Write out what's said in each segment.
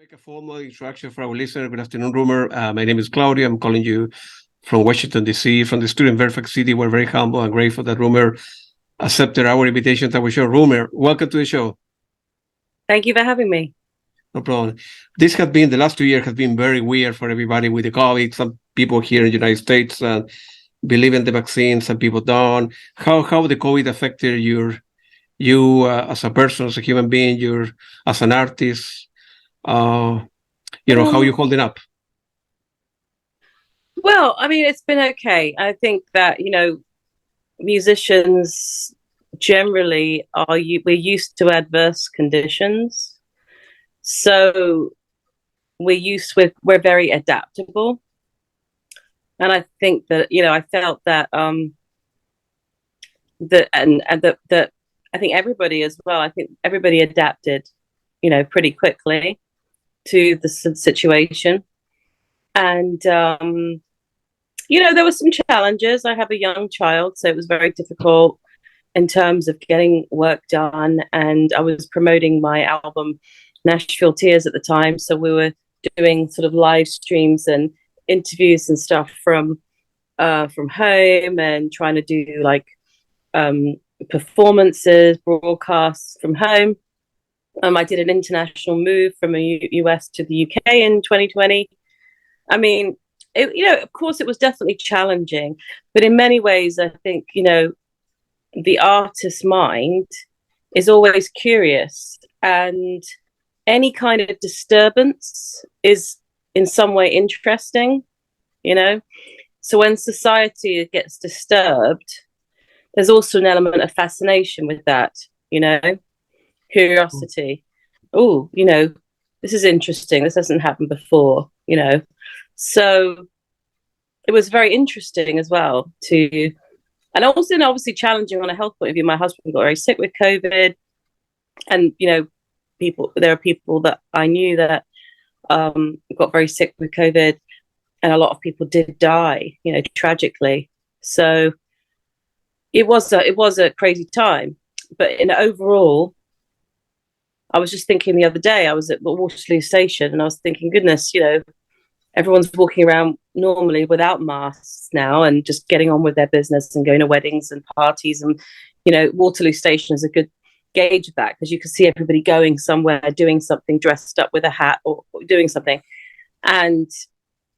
Like a formal introduction for our listener. Good afternoon, Rumer. My name is Claudio. I'm calling you from Washington, D.C., from the studio in Fairfax City. We're very humble and grateful that Rumer accepted our invitation to our show. Rumer, welcome to the show. Thank you for having me. No problem. The last 2 years has been very weird for everybody with the COVID. Some people here in the United States believe in the vaccine, some people don't. How the COVID affected you as a person, as a human being, as an artist? How you holding up? Well, I mean, it's been okay. I think that, musicians generally we're used to adverse conditions. So we're very adaptable. And I think that, I felt that, that I think everybody as well, I think everybody adapted, pretty quickly to the situation. And, there were some challenges. I have a young child, so it was very difficult in terms of getting work done. And I was promoting my album, Nashville Tears, at the time. So we were doing sort of live streams and interviews and stuff from home, and trying to do like performances, broadcasts from home. I did an international move from the US to the UK in 2020. I mean, of course, it was definitely challenging, but in many ways, I think, the artist's mind is always curious, and any kind of disturbance is in some way interesting, So when society gets disturbed, there's also an element of fascination with that, curiosity. Oh, this is interesting. This hasn't happened before, So it was very interesting as well and also obviously challenging on a health point of view. My husband got very sick with COVID, and, there are people that I knew that got very sick with COVID, and a lot of people did die, tragically. So it was a crazy time. But overall, I was just thinking the other day, I was at Waterloo Station, and I was thinking, goodness, everyone's walking around normally without masks now and just getting on with their business and going to weddings and parties. And, Waterloo Station is a good gauge of that, because you can see everybody going somewhere, doing something, dressed up with a hat or doing something. And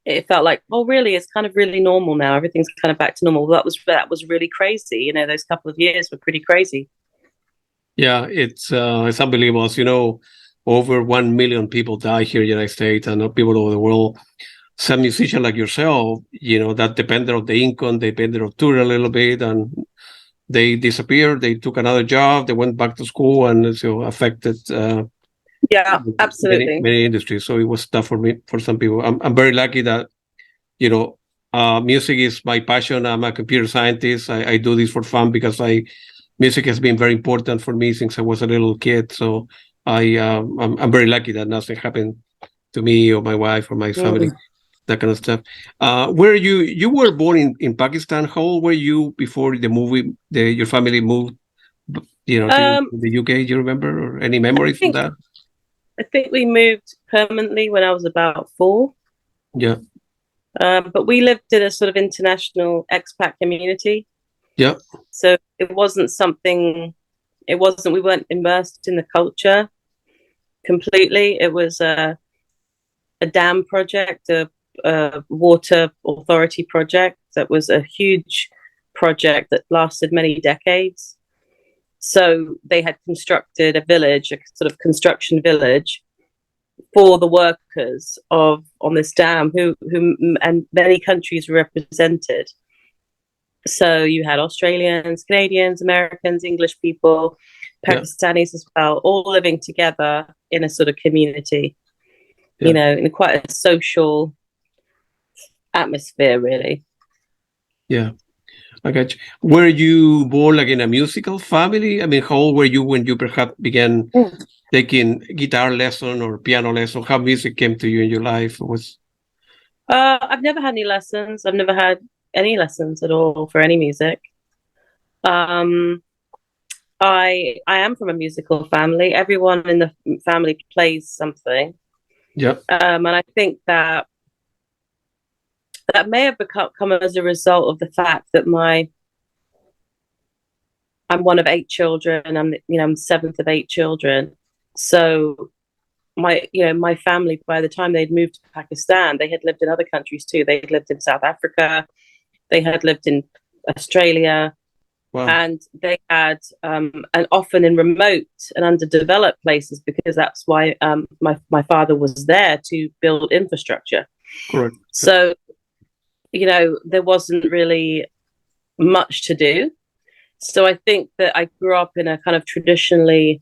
it felt like, well, really, it's kind of really normal now. Everything's kind of back to normal. That was really crazy. Those couple of years were pretty crazy. Yeah, it's unbelievable. As you know, over 1 million people die here in the United States, and people all over the world. Some musicians like yourself, that depended on the income, they depended on tour a little bit, and they disappeared. They took another job. They went back to school, and so affected. Yeah, absolutely. Many industries. So it was tough for some people. I'm very lucky that, music is my passion. I'm a computer scientist. I do this for fun because music has been very important for me since I was a little kid. So I'm very lucky that nothing happened to me or my wife or my family, that kind of stuff. Where you were born in Pakistan? How old were you before your family moved, to the UK? Do you remember, or any memories from that? I think we moved permanently when I was about 4. Yeah. But we lived in a sort of international expat community. Yeah. So we weren't immersed in the culture completely. It was a dam project, a water authority project that was a huge project that lasted many decades. So they had constructed a village, a sort of construction village, for the workers on this dam, who and many countries were represented. So you had Australians, Canadians, Americans, English people, Pakistanis as well, all living together in a sort of community, in quite a social atmosphere, really. Yeah. I got you. Were you born like in a musical family? I mean, how old were you when you perhaps began taking guitar lesson or piano lesson? How music came to you in your life? I've never had any lessons. I've never had any lessons at all for any music. I am from a musical family. Everyone in the family plays something. Yep. And I think that may have come as a result of the fact that I'm one of 8 children. I'm seventh of 8 children. So my family, by the time they'd moved to Pakistan, they had lived in other countries too. They'd lived in South Africa, they had lived in Australia, Wow. and they had and often in remote and underdeveloped places, because that's why my father was there to build infrastructure. Correct. So there wasn't really much to do. So I think that I grew up in a kind of traditionally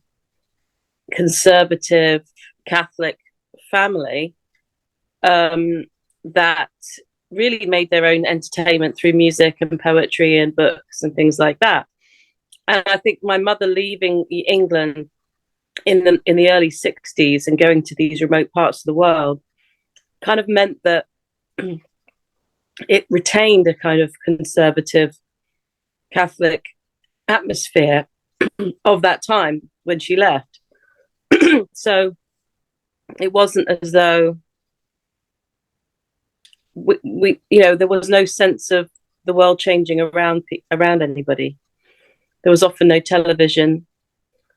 conservative Catholic family that really made their own entertainment through music and poetry and books and things like that. And I think my mother leaving England in the early 60s and going to these remote parts of the world kind of meant that it retained a kind of conservative Catholic atmosphere of that time when she left. So it wasn't as though we there was no sense of the world changing around anybody. There was often no television,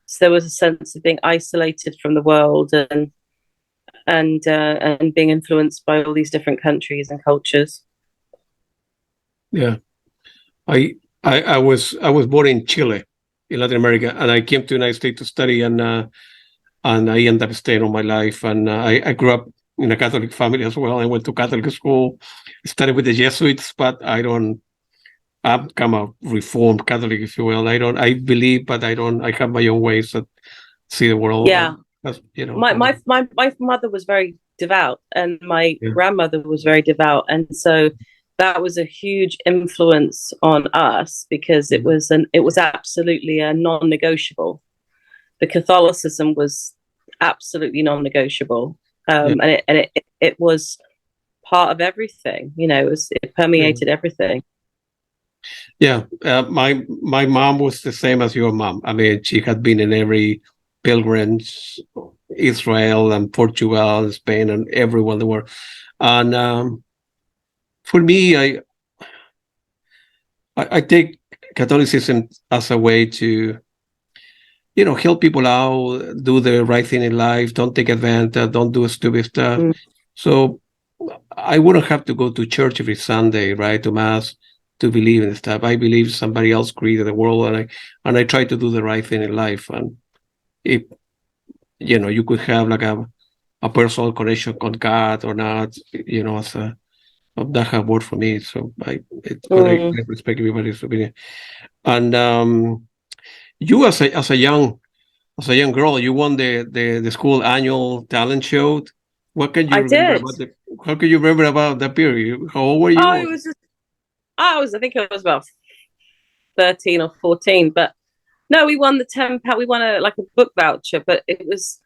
so there was a sense of being isolated from the world and being influenced by all these different countries and cultures. Yeah, I was born in Chile, in Latin America, and I came to the United States to study, and I ended up staying all my life. And I grew up in a Catholic family as well. I went to Catholic school, studied with the Jesuits, but I'm kind of Reformed Catholic, if you will. I believe, but I have my own ways that see the world. Yeah. My mother was very devout, and my grandmother was very devout, and so that was a huge influence on us, because it was absolutely a non-negotiable. The Catholicism was absolutely non-negotiable, and it was part of everything. It permeated everything. Yeah, my mom was the same as your mom. I mean, she had been in every pilgrimage, Israel and Portugal, and Spain, and everywhere there were. And for me, I take Catholicism as a way to, help people out, do the right thing in life, don't take advantage, don't do stupid stuff. So I wouldn't have to go to church every Sunday, right, to mass, to believe in stuff. I believe somebody else created the world, and I try to do the right thing in life. And if you could have like a personal connection with God or not, as that have worked for me. So I respect everybody's opinion. And you as a young girl, you won the school annual talent show. What can you remember about how can you remember about that period? How old were you? Oh, I think I was about 13 or 14, but no, we won the £10. We won a book voucher, but it was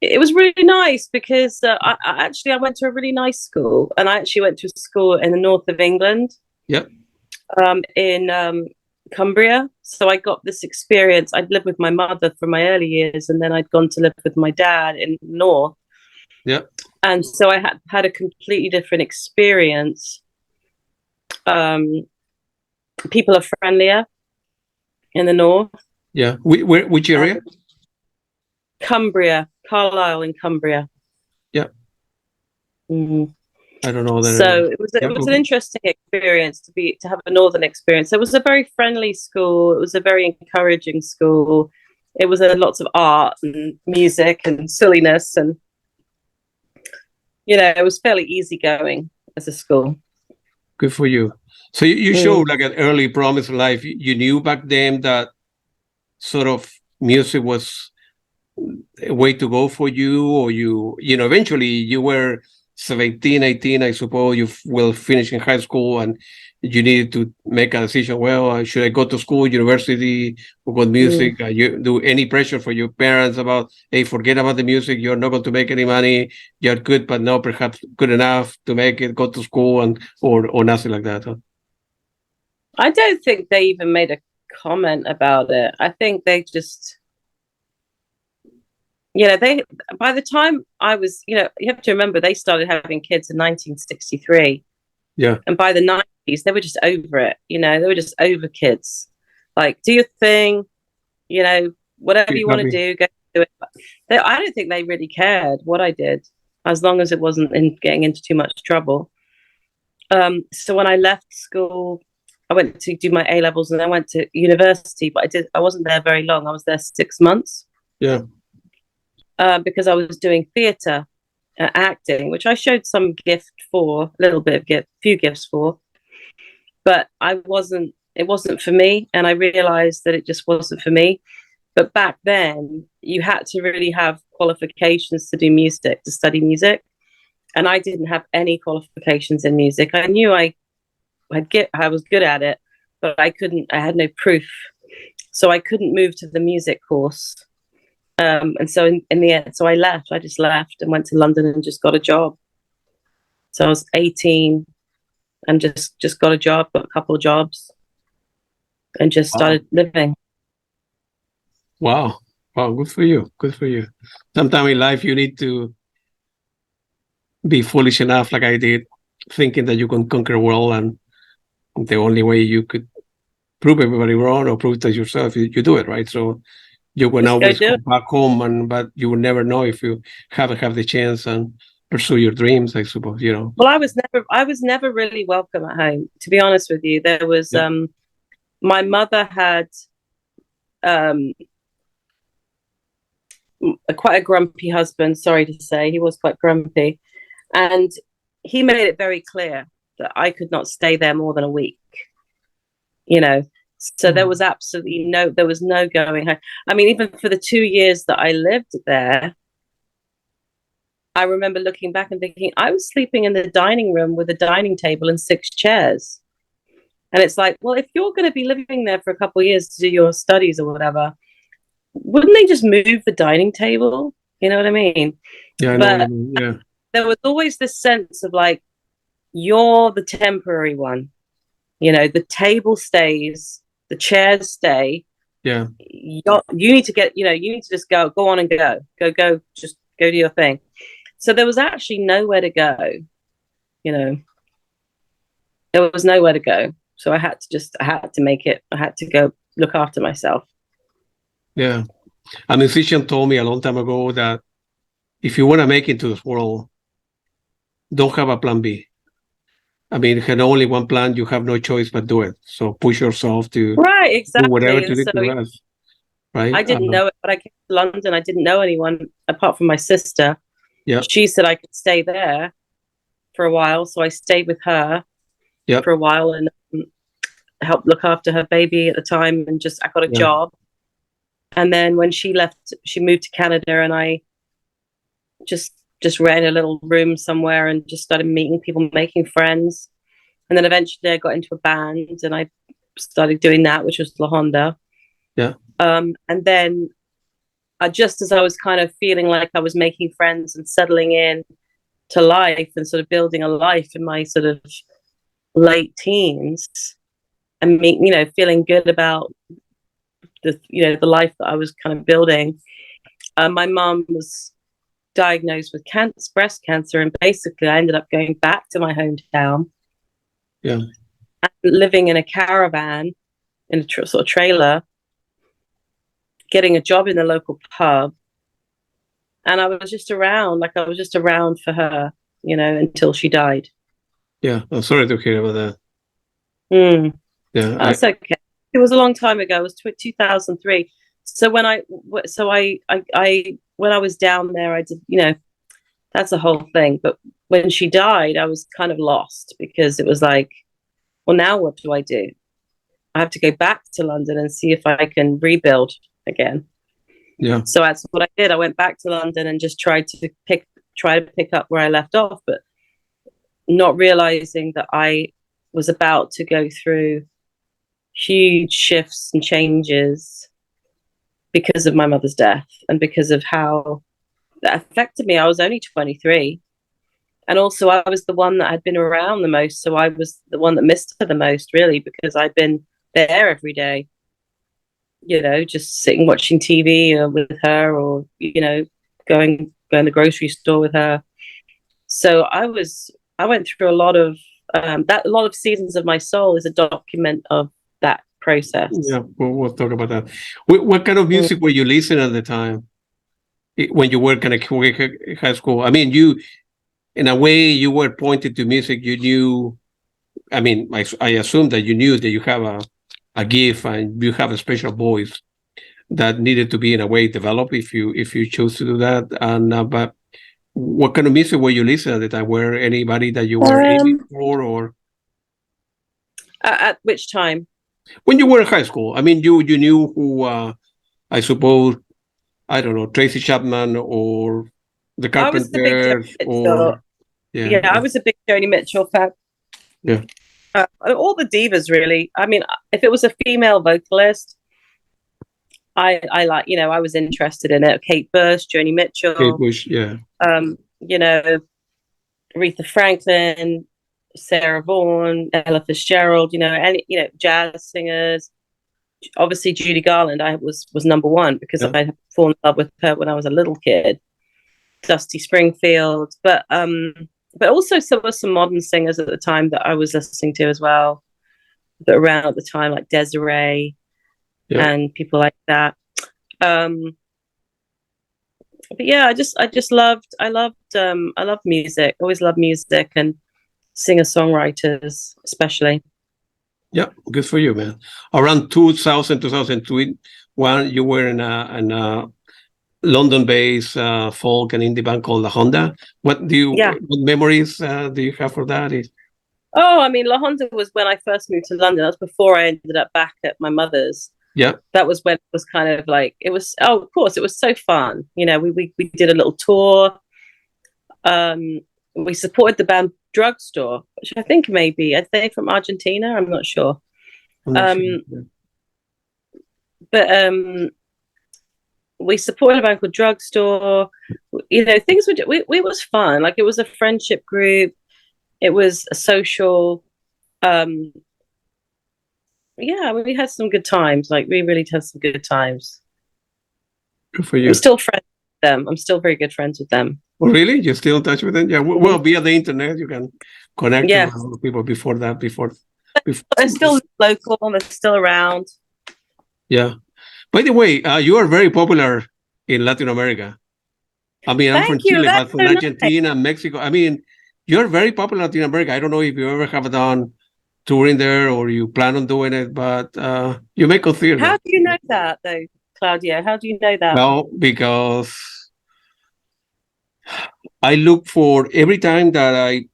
really nice, because I went to a really nice school, and I actually went to a school in the north of England. Yep. In Cumbria. So I got this experience. I'd lived with my mother for my early years, and then I'd gone to live with my dad in the north. Yep. And so I had a completely different experience. People are friendlier in the north. Yeah. Which area? Cumbria, Carlisle in Cumbria. Yeah. Mm-hmm. I don't know that. So it was an interesting experience to have a northern experience. It was a very friendly school. It was a very encouraging school. It was lots of art and music and silliness, and it was fairly easygoing as a school. Good for you. So you showed like an early promise in life. You knew back then that sort of music was a way to go for you, or eventually you were 17, 18, I suppose you will finish in high school, and you needed to make a decision. Well, should I go to school, university, or go to music? You do any pressure for your parents about, hey, forget about the music. You're not going to make any money. You're good, but not perhaps good enough to make it. Go to school or nothing like that. Huh? I don't think they even made a comment about it. I think they just, they, by the time I was, you have to remember they started having kids in 1963. Yeah. And by the 90s, they were just over it. They were just over kids. Like, do your thing, whatever Be you want to happy. do, go do it. I don't think they really cared what I did, as long as it wasn't getting into too much trouble. So when I left school, I went to do my A levels and I went to university, but I wasn't there very long. I was there 6 months. Yeah. Because I was doing theatre, acting, which I showed some gift for, a little bit of gift, few gifts for, but it wasn't for me. And I realized that it just wasn't for me. But back then you had to really have qualifications to do music, to study music. And I didn't have any qualifications in music. I knew I was good at it, but I had no proof. So I couldn't move to the music course. And so in the end, so I just left and went to London and just got a job. So I was 18 and just got a job, got a couple of jobs, and just started living. Wow. Wow. Good for you. Good for you. Sometime in life, you need to be foolish enough, like I did, thinking that you can conquer the world, and the only way you could prove everybody wrong or prove to yourself, you do it, right? So you will always go back home, but you will never know if you haven't have the chance and pursue your dreams, I suppose, Well, I was never really welcome at home, to be honest with you. There was, my mother had quite a grumpy husband, sorry to say. He was quite grumpy. And he made it very clear that I could not stay there more than a week, So there was absolutely no going home. I mean, even for the 2 years that I lived there, I remember looking back and thinking, I was sleeping in the dining room with a dining table and 6 chairs. And it's like, well, if you're going to be living there for a couple of years to do your studies or whatever, wouldn't they just move the dining table? You know what I mean? Yeah, I know what you mean. Yeah. There was always this sense of like, you're the temporary one. The table stays, the chairs stay. Yeah. You need to get, you need to just go on and go, just go do your thing. So there was actually nowhere to go, there was nowhere to go. So I had to make it. I had to go look after myself. Yeah. A musician told me a long time ago that if you want to make it to this world, don't have a plan B. I mean, had only one plan, you have no choice but do it. So push yourself to exactly. do whatever to do to rest. Right. I didn't know it, but I came to London. I didn't know anyone apart from my sister. Yeah. She said I could stay there for a while, so I stayed with her for a while and helped look after her baby at the time, and I got a job. And then when she left, she moved to Canada, and I just rented a little room somewhere and just started meeting people, making friends. And then eventually I got into a band and I started doing that, which was La Honda. Yeah. And then just as I was kind of feeling like I was making friends and settling in to life and sort of building a life in my sort of late teens, and feeling good about the life that I was kind of building, my mom was diagnosed with breast cancer, and basically I ended up going back to my hometown. Yeah. And living in a caravan in a sort of trailer, getting a job in the local pub, and I was just around for her, until she died. Yeah, I'm sorry to hear about that. Yeah, that's okay. It was a long time ago. It was 2003. So when I was down there, I did, that's the whole thing. But when she died, I was kind of lost, because it was like, well, now what do? I have to go back to London and see if I can rebuild again. Yeah. So that's what I did. I went back to London and just tried to pick up where I left off, but not realizing that I was about to go through huge shifts and changes because of my mother's death and because of how that affected me. I was only 23, and also I was the one that had been around the most, so I was the one that missed her the most, really, because I'd been there every day, just sitting watching TV with her, or going to the grocery store with her. So I went through a lot of seasons of my soul is a document of that process. Yeah, we'll talk about that. What kind of music were you listening at the time when you were kind of high school? I mean, in a way, you were pointed to music. You knew. I mean, I assume that you knew that you have a gift and you have a special voice that needed to be in a way developed if you chose to do that. And but what kind of music were you listening at the time? Were anybody that you were aiming for, or at which time? When you were in high school? I mean, you knew who I suppose, I don't know, Tracy Chapman or the Carpenters, or I was a big Joni Mitchell fan. Yeah. All the divas, really. I mean, if it was a female vocalist, I like, I was interested in it. Kate Bush, Joni Mitchell. Kate Bush, yeah. Aretha Franklin, Sarah Vaughan, Ella Fitzgerald, jazz singers. Obviously, Judy Garland, I was number one because I had fallen in love with her when I was a little kid. Dusty Springfield, but also there were some modern singers at the time that I was listening to as well, that were around at the time, like Desiree and people like that. But yeah, I loved music. Always loved music and singer-songwriters, especially. Yeah, good for you, man. Around 2000, 2001, you were in a London-based folk and indie band called La Honda. What memories do you have for that? I mean, La Honda was when I first moved to London. That was before I ended up back at my mother's. Yeah. That was when it was kind of like, it was, of course, it was so fun. We did a little tour. We supported the band Drugstore, which I think they're from Argentina. I'm not sure. But we supported a band called Drugstore. Things we was fun. Like, it was a friendship group. It was a social. We had some good times. Like, we really had some good times. Good for you. I'm still friends with them. I'm still very good friends with them. Oh, really? You're still in touch with them? Yeah. Well, via the internet, you can connect with people before. They're still local and they're still around. Yeah. By the way, you are very popular in Latin America. I mean, I'm from Chile, but from Argentina and Mexico. I mean, you're very popular in Latin America. I don't know if you ever have done touring there or you plan on doing it, but you may consider How do you know that, though, Claudio? How do you know that? Well, because I look for, every time that I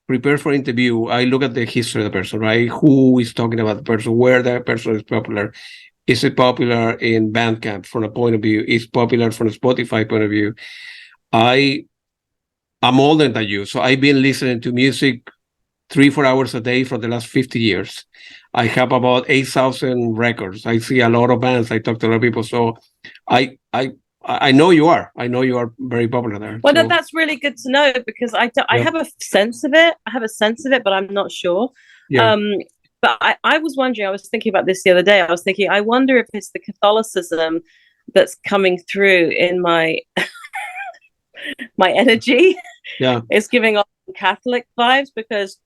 prepare for interview, I look at the history of the person, right? Who is talking about the person, where that person is popular. Is it popular in Bandcamp from a point of view? Is popular from a Spotify point of view? I'm older than you, so I've been listening to music 3-4 hours a day for the last 50 years. I have about 8,000 records. I see a lot of bands. I talk to a lot of people. So I know you are. I know you are very popular there. Well, so that's really good to know, because I have a sense of it. I have a sense of it, but I'm not sure. Yeah. But I was wondering, I was thinking about this the other day. I was thinking, I wonder if it's the Catholicism that's coming through in my my energy. Yeah. It's giving off Catholic vibes, because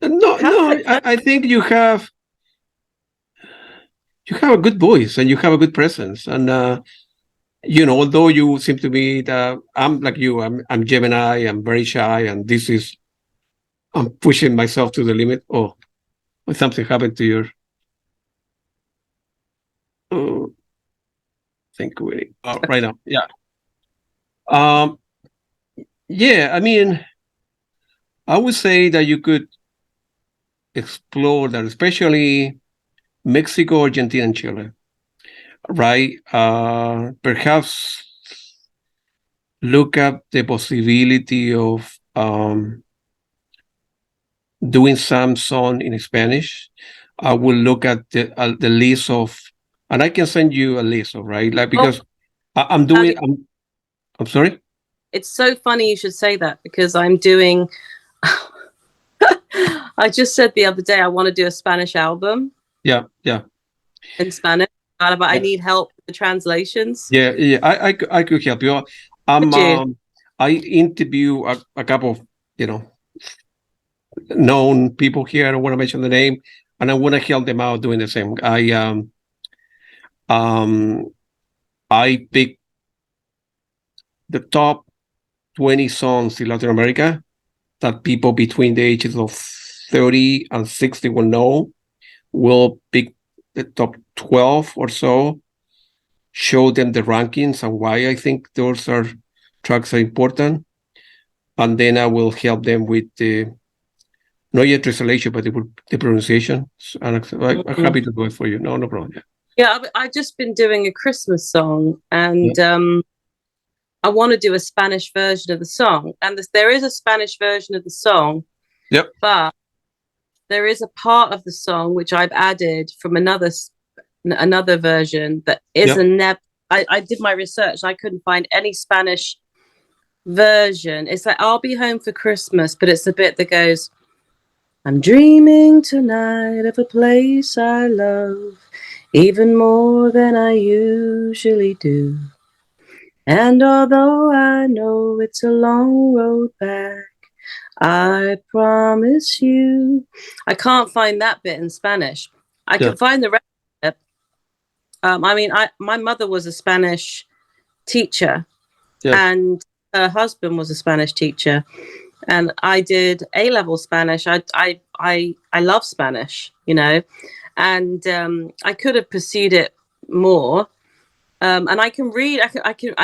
I think you have a good voice and you have a good presence. And although you seem to be I'm like you, I'm Gemini, I'm very shy, and I'm pushing myself to the limit. Oh, something happened to your think really right now. Yeah. I mean, I would say that you could explore that, especially Mexico, Argentina, and Chile, right? Perhaps look at the possibility of doing some song in Spanish. I will look at the list of, and I can send you a list of, right? Like, because I'm sorry? It's so funny you should say that, because I'm doing, I just said the other day, I want to do a Spanish album. Yeah. In Spanish, but I need help with the translations. Yeah, I could help you. I'm Would you? I interview a couple of, known people here. I don't want to mention the name, and I want to help them out doing the same. I pick the top 20 songs in Latin America that people between the ages of 30 and 60 will know. We'll pick the top 12 or so, show them the rankings and why I think those tracks are important. And then I will help them with not yet translation, but the pronunciation. And I'm happy to do it for you. No problem. Yeah, I've just been doing a Christmas song, and I want to do a Spanish version of the song. And there is a Spanish version of the song. Yep. But there is a part of the song which I've added from another version that isn't. I did my research. I couldn't find any Spanish version. It's like I'll be home for Christmas, but it's the bit that goes, I'm dreaming tonight of a place I love even more than I usually do. And although I know it's a long road back, I promise you. I can't find that bit in Spanish. I can find the rest of it. My mother was a Spanish teacher, and her husband was a Spanish teacher, and I did A-level Spanish. I love Spanish, and I could have pursued it more. And I can read. I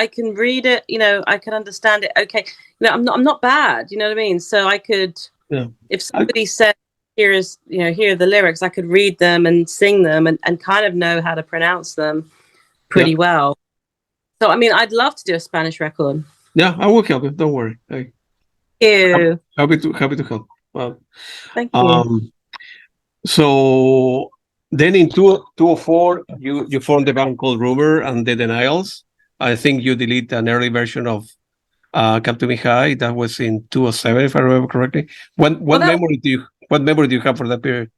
can read it. I can understand it. Okay, I'm not bad. You know what I mean? So I could, if somebody said, here are the lyrics, I could read them and sing them and kind of know how to pronounce them pretty well. So I'd love to do a Spanish record. Yeah, I will help you. Don't worry. Thank you. Happy to help. Well, thank you. So then in 2004, you formed a band called Rumer and the Denials. I think you deleted an early version of Come to Me High. That was in 2007, if I remember correctly. What memory do you have for that period?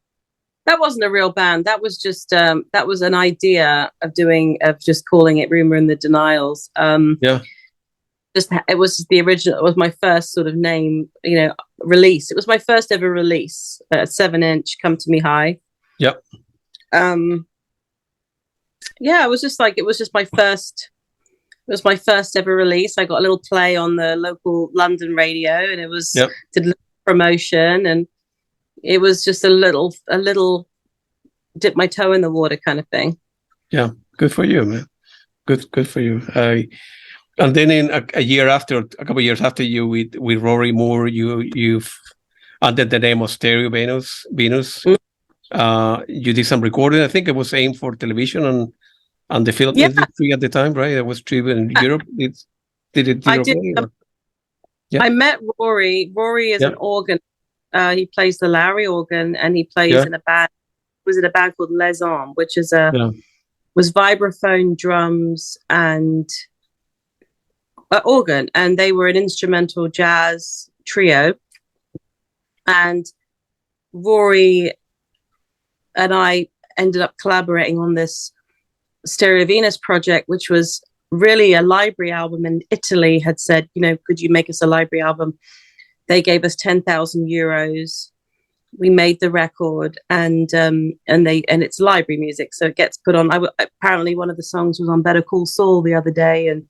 That wasn't a real band. That was just that was an idea of just calling it Rumer and the Denials. It was the original. It was my first sort of name, release. It was my first ever release, a 7-inch Come to Me High. Yep. It was just my first. It was my first ever release. I got a little play on the local London radio, and it was did promotion, and it was just a little dip my toe in the water kind of thing. Yeah, good for you, man. Good for you. And then in a couple of years after, you with Rory Moore, you've under the name of Stereo Venus. You did some recording. I think it was aimed for television and the film industry at the time, right? It was driven in Europe. Did it? I did. I met Rory. Rory is an organ. He plays the Lowry organ, and he plays in a band. Was in a band called Les Hommes, which is was vibraphone, drums, and organ, and they were an instrumental jazz trio. And Rory and I ended up collaborating on this Stereo Venus project, which was really a library album. And Italy had said, could you make us a library album? They gave us 10,000 euros. We made the record, and it's library music, so it gets put on. Apparently, one of the songs was on Better Call Saul the other day, and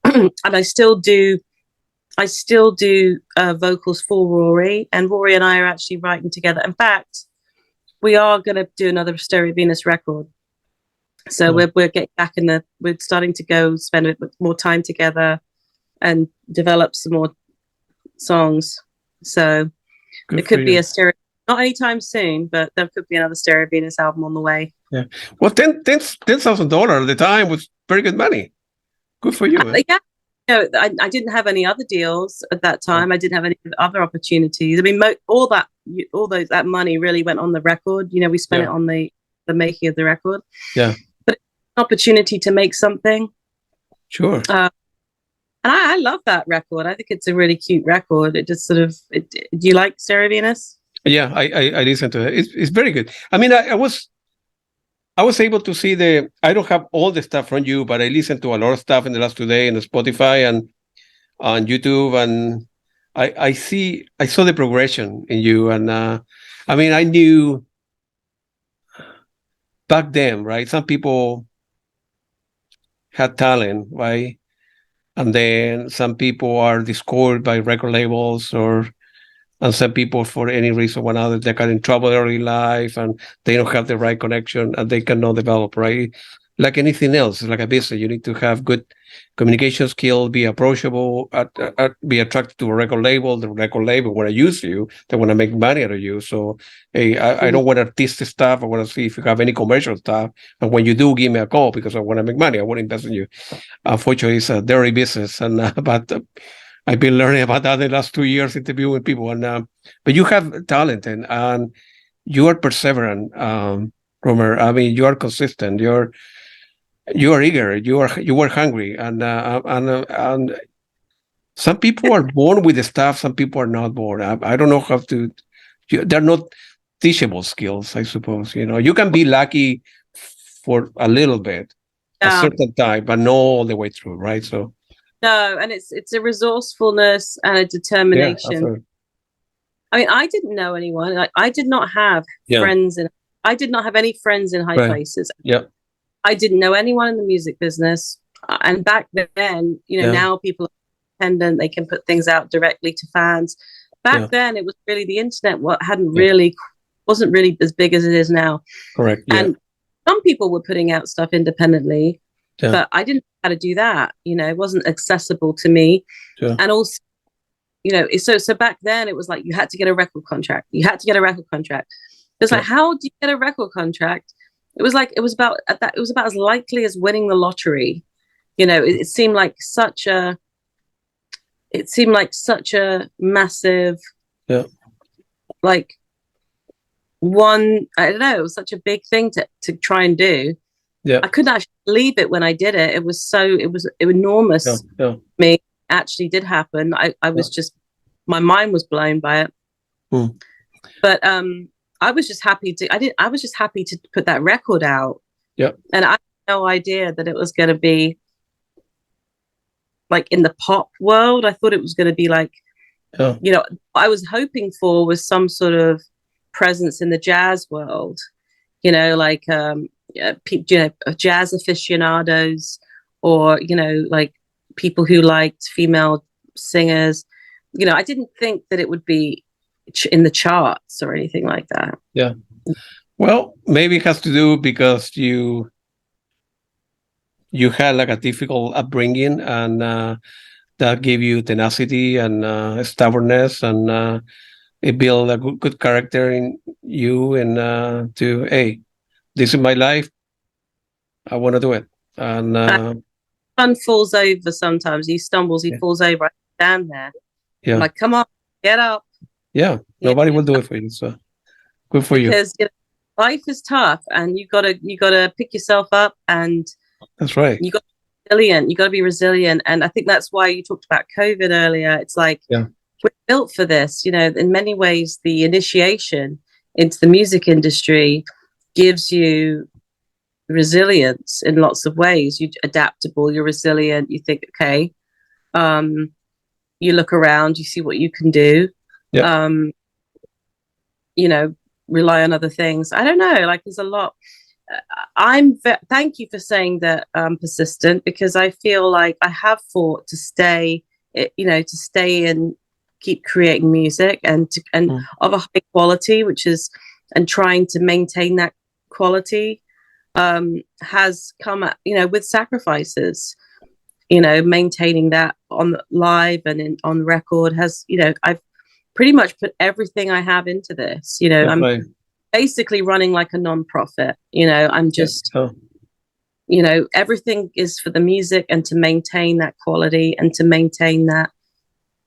and I still do vocals for Rory, and Rory and I are actually writing together. In fact, we are going to do another Stereo Venus record. So we're getting back we're starting to go spend a bit more time together and develop some more songs. So it could be a stereo, not anytime soon, but there could be another Stereo Venus album on the way. Yeah. Well, $10,000 at the time was very good money. Good for you. I didn't have any other deals at that time. I didn't have any other opportunities. All that money really went on the record. We spent it on the making of the record. Yeah. But it's an opportunity to make something. Sure. And I love that record. I think it's a really cute record. It just do you like Stereo Venus? Yeah, I listen to it. It's very good. I was able to see I don't have all the stuff from you, but I listened to a lot of stuff in the last 2 days on Spotify, and on YouTube, and I saw the progression in you, and I mean, I knew back then, right? Some people had talent, right? And then some people are discovered by record labels, and some people, for any reason or another, they got in trouble early in life and they don't have the right connection and they cannot develop, right? Like anything else, like a business, you need to have good communication skills, be approachable, be attracted to a record label. The record label want to use you, they want to make money out of you. So, hey, I don't want artistic stuff. I want to see if you have any commercial stuff. And when you do, give me a call because I want to make money. I want to invest in you. Unfortunately, it's a dirty business, and but I've been learning about that the last 2 years, interviewing people. And but you have talent, and you are perseverant, Romer. I mean, you are consistent. You are eager. You were hungry, and some people are born with the stuff. Some people are not born. I don't know how to. They're not teachable skills, I suppose. You know, you can be lucky for a little bit, a certain time, but not all the way through, right? So. No, and it's a resourcefulness and a determination. Yeah, I mean, I didn't know anyone. I did not have friends I did not have any friends in high places. Yeah. I didn't know anyone in the music business. And back then, now people are independent, they can put things out directly to fans. Back then it was really the internet wasn't really as big as it is now. Correct. Yeah. And some people were putting out stuff independently. Yeah. But I didn't know how to do that. It wasn't accessible to me. Sure. And also, so back then it was like you had to get a record contract. It's like, how do you get a record contract? It was about as likely as winning the lottery. It seemed like such a massive, like one, I don't know, it was such a big thing to try and do. Yeah, I couldn't actually believe it when I did it. It was enormous. Yeah. Me actually did happen. I was just, my mind was blown by it. But I was just happy to put that record out. Yeah, and I had no idea that it was going to be like in the pop world. I thought it was going to be like, what I was hoping for was some sort of presence in the jazz world. Like. Jazz aficionados, or like people who liked female singers. I didn't think that it would be in the charts or anything like that. Yeah, well, maybe it has to do because you had like a difficult upbringing, and that gave you tenacity and stubbornness, and it built a good character in you, and hey, this is my life. I want to do it. And son falls over sometimes. He stumbles. He falls over. I stand there. Yeah. I'm like, come on, get up. Yeah. Nobody will do it for you. So good for you. Because life is tough, and you gotta pick yourself up. And that's right. You got to be resilient. You got to be resilient. And I think that's why you talked about COVID earlier. It's like we're built for this. In many ways, the initiation into the music industry gives you resilience in lots of ways. You're adaptable, you're resilient, you think, okay, you look around, you see what you can do. Yeah. Rely on other things. I don't know, like there's a lot. Thank you for saying that persistent, because I feel like I have fought to stay and keep creating music and of a high quality, and trying to maintain that quality has come at, with sacrifices. Maintaining that on live and on record has, I've pretty much put everything I have into this. I'm basically running like a non-profit. I'm just everything is for the music and to maintain that quality and to maintain that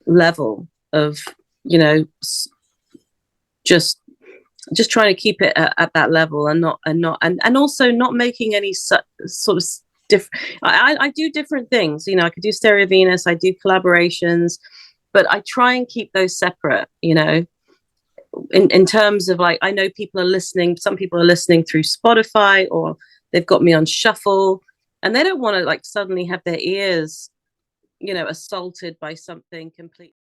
level of just trying to keep it at that level, and also not making any sort of different. I do different things. I could do Stereo Venus, I do collaborations, but I try and keep those separate. In terms of, like, I know people are listening. Some people are listening through Spotify, or they've got me on shuffle, and they don't want to like suddenly have their ears you know, assaulted by something completely